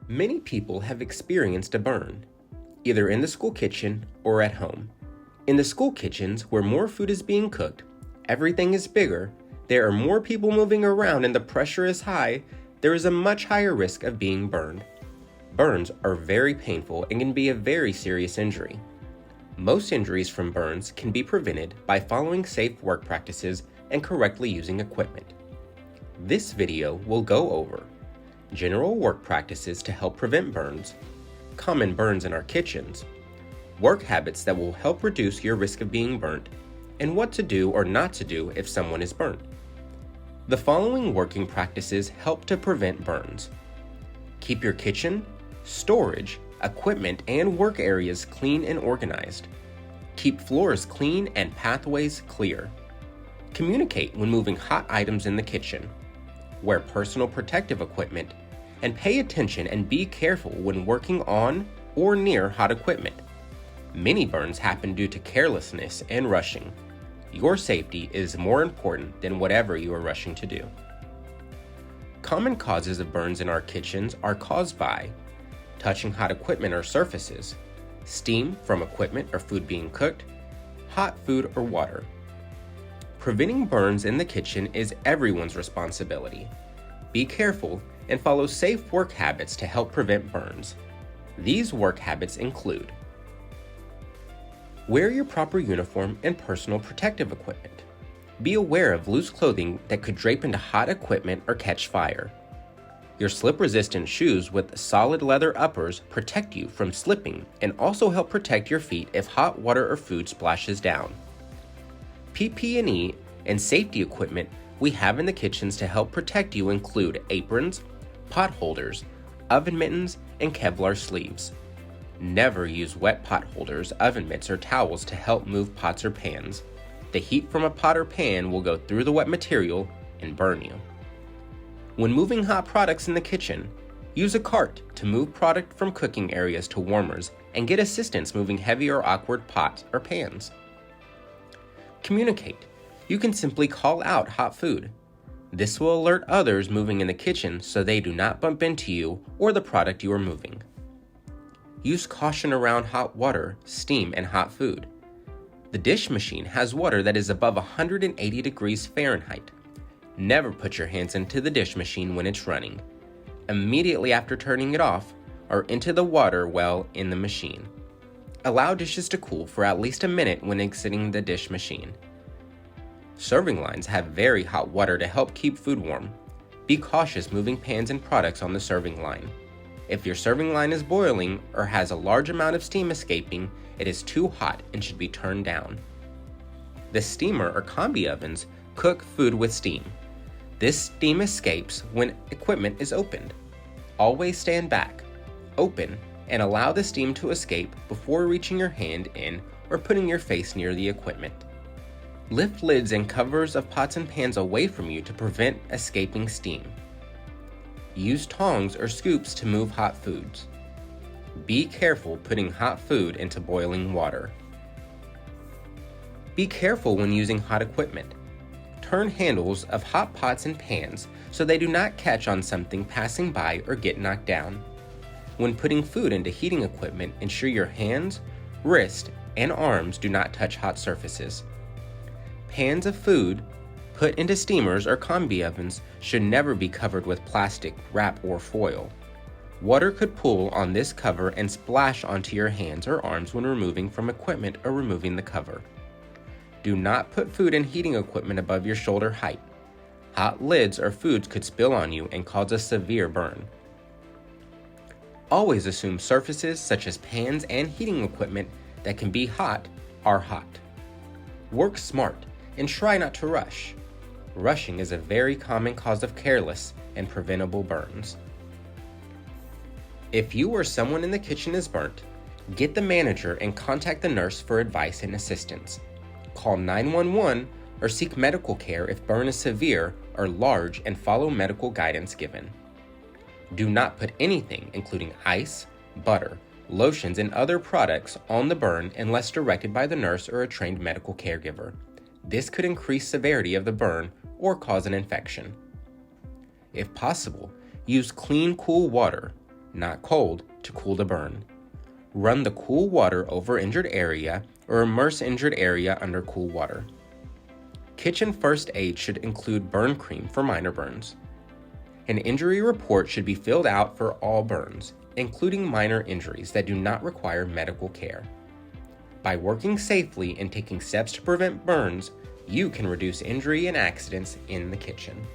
Many people have experienced a burn, either in the school kitchen or at home. In the school kitchens, where more food is being cooked, everything is bigger, there are more people moving around and the pressure is high, there is a much higher risk of being burned. Burns are very painful and can be a very serious injury. Most injuries from burns can be prevented by following safe work practices and correctly using equipment. This video will go over general work practices to help prevent burns, common burns in our kitchens, work habits that will help reduce your risk of being burnt, and what to do or not to do if someone is burnt. The following working practices help to prevent burns. Keep your kitchen, storage, equipment, and work areas clean and organized. Keep floors clean and pathways clear. Communicate when moving hot items in the kitchen. Wear personal protective equipment, and pay attention and be careful when working on or near hot equipment. Many burns happen due to carelessness and rushing. Your safety is more important than whatever you are rushing to do. Common causes of burns in our kitchens are caused by touching hot equipment or surfaces, steam from equipment or food being cooked, hot food or water. Preventing burns in the kitchen is everyone's responsibility. Be careful and follow safe work habits to help prevent burns. These work habits include: wear your proper uniform and personal protective equipment. Be aware of loose clothing that could drape into hot equipment or catch fire. Your slip-resistant shoes with solid leather uppers protect you from slipping and also help protect your feet if hot water or food splashes down. PPE and safety equipment we have in the kitchens to help protect you include aprons, pot holders, oven mittens, and Kevlar sleeves. Never use wet pot holders, oven mitts, or towels to help move pots or pans. The heat from a pot or pan will go through the wet material and burn you. When moving hot products in the kitchen, use a cart to move product from cooking areas to warmers and get assistance moving heavy or awkward pots or pans. Communicate. You can simply call out hot food. This will alert others moving in the kitchen so they do not bump into you or the product you are moving. Use caution around hot water, steam, and hot food. The dish machine has water that is above 180 degrees Fahrenheit. Never put your hands into the dish machine when it's running. Immediately after turning it off, or into the water well in the machine. Allow dishes to cool for at least a minute when exiting the dish machine. Serving lines have very hot water to help keep food warm. Be cautious moving pans and products on the serving line. If your serving line is boiling or has a large amount of steam escaping, it is too hot and should be turned down. The steamer or combi ovens cook food with steam. This steam escapes when equipment is opened. Always stand back, open, and allow the steam to escape before reaching your hand in or putting your face near the equipment. Lift lids and covers of pots and pans away from you to prevent escaping steam. Use tongs or scoops to move hot foods. Be careful putting hot food into boiling water. Be careful when using hot equipment. Turn handles of hot pots and pans so they do not catch on something passing by or get knocked down. When putting food into heating equipment, ensure your hands, wrists, and arms do not touch hot surfaces. Pans of food put into steamers or combi ovens should never be covered with plastic, wrap, or foil. Water could pool on this cover and splash onto your hands or arms when removing from equipment or removing the cover. Do not put food and heating equipment above your shoulder height. Hot lids or foods could spill on you and cause a severe burn. Always assume surfaces such as pans and heating equipment that can be hot are hot. Work smart and try not to rush. Rushing is a very common cause of careless and preventable burns. If you or someone in the kitchen is burnt, get the manager and contact the nurse for advice and assistance. Call 911 or seek medical care if burn is severe or large and follow medical guidance given. Do not put anything, including ice, butter, lotions, and other products on the burn unless directed by the nurse or a trained medical caregiver. This could increase severity of the burn or cause an infection. If possible, use clean, cool water. not cold, to cool the burn. Run the cool water over injured area or immerse injured area under cool water. Kitchen first aid should include burn cream for minor burns. An injury report should be filled out for all burns, including minor injuries that do not require medical care. By working safely and taking steps to prevent burns, you can reduce injury and accidents in the kitchen.